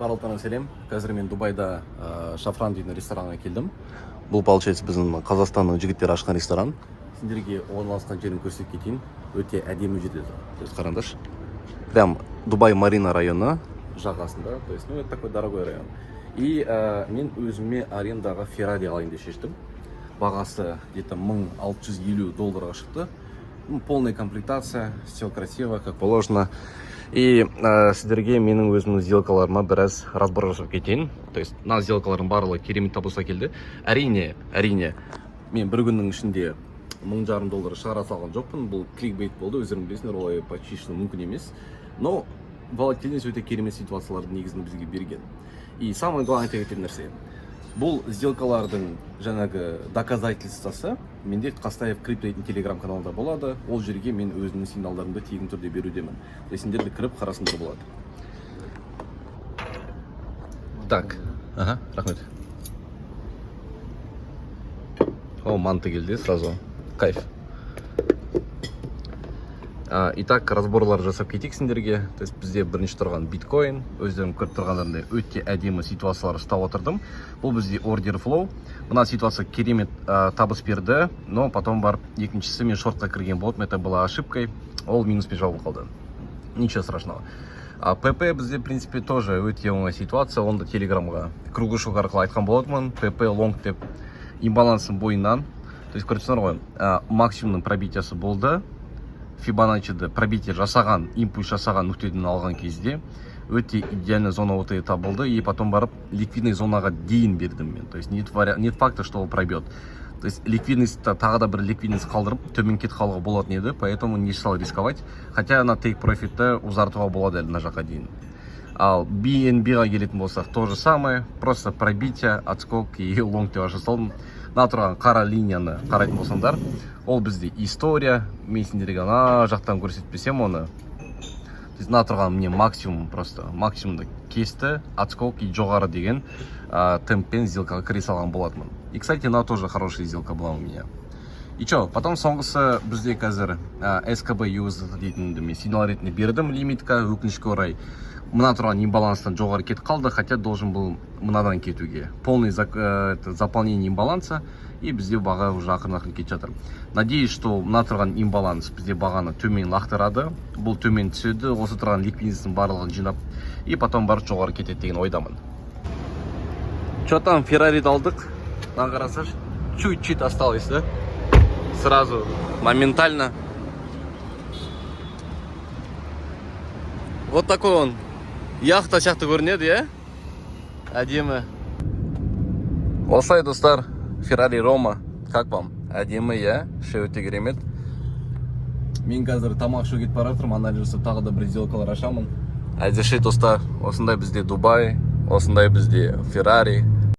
Барлықтарыңа сәлем. Қазір мен Дубайда Шафран дейтін ресторанға келдім. Бұл получается біздің Қазақстанның жігіттері ашқан ресторан. Сендерге орналасқан жерін көрсетіп кетейін. Өте әдемі жерде. То есть қараңдаршы. Прям Дубай Марина районы жағасында. То есть, это такой дорогой район. И мен өзіме арендаға Феррари алайын деп шештім. Бағасы где-то $1650 шықты. Полная комплектация, все красиво, как положено. И сіздерге менің өзімнің сделкаларыма біраз разбор жасап кетейін. То есть, мына сделкалардың барлығы керемет табылса келді. Әрине, мен бір күннің ішінде $1500 шығара салған жоқпын. Бұл кликбейт болды, өздерің білесіңдер, олай почти что мүмкін емес. Но волатильность өте керемет ситуацияларды негізінде бізге берген. И самое главное айта кететін нәрсе. Бұл сделкалардың жаңағы доказательствосы менде Қастаев крипто дейтін телеграм-каналда болады. Ол жерге мен өзімнің сигналдарымды тегін түрде берудемін. Сендерді кіріп қарасыңдар болады. Так, рахмет. О, манты келді сразу. Кайф. Итак, разборлар жасап кетейік сендерге. То есть бізде бірінші тұрған биткоин, өздерім көріп тұрғандарында өте әдемі ситуациялар ұстап отырдым. Бұл бізде ордер флоу. Мына ситуация керемет табыс берді, но потом барып екіншісі мен шортқа кірген болдым. Это была ошибкой. Ол минуспен жауып қалды. Ничего страшного. ПП бізде, в принципе, тоже өте оңай ситуация. Онда телеграмға кругушок арқылы айтқан болатынмын. ПП лонг деп имбалансын бойынан. То есть көріп тұрсыңдар ғой, максимумның пробитиясы болды. Фибоначчиді пробитие жасаған, импульс жасаған нүктеден алған кезде өте идеальный зона ОТ табылды, и потом барып ликвидный зонаға дейін бердім мен. То есть нет факта, что ол пробьет. То есть ликвидность тағы да бір ликвидность қалдырып төмен кетіп қалуға болатын еді, поэтому не стал рисковать. Хотя ана take profitті ұзартуға болады әлі мына жаққа дейін. Ал BNB-ға келетін болсақ, то же самое, просто пробитие, отскок и лонг деп жасалдым. Мына тұрған қара линияны қарайтын болсаңдар, ол бізде история, мен сендерге ана жақтан көрсетпесем оны. Мына тұрған мне максимумды кесті, отскок и жоғары деген темппен сделкаға кіре салған болатынмын. И, кстати, она тоже хорошая сделка была у меня. И чё, потом соңғысы бізде қазір SKB USD дейтінді мен сигнал ретінде бердім лимитка, өкінішке орай. Мына тұрған имбаланстан жоғары кетіп қалды, хотя должен был мынадан кетуге. Полный заполнение имбаланса, и бізде баға уже ақырын кетіп жатыр. Надеюсь, что мына тұрған имбаланс бізде бағаны төмен лақтырады. Бұл төмен түседі, осы тұрған ликвидностьтің барлығын жинап, и потом барып жоғары кетеді деген ойдамын. Чё там, Феррариді алдық? Мына қарасаш, чуть-чуть осталось, да? Сразу, моментально. Вот такой он. Яхта сияқты көрінеді, е? Әдемі. Осылай, достар, Феррари Рома. Как вам? Әдемі, е? Ше өте керемет. Мен қазір тамақ ішуге кетіп бара жатырмын, анализ жасап тағы да бір сделкалар ашамын. Әдеші, достар, осындай бізде Дубай, осындай бізде Феррари.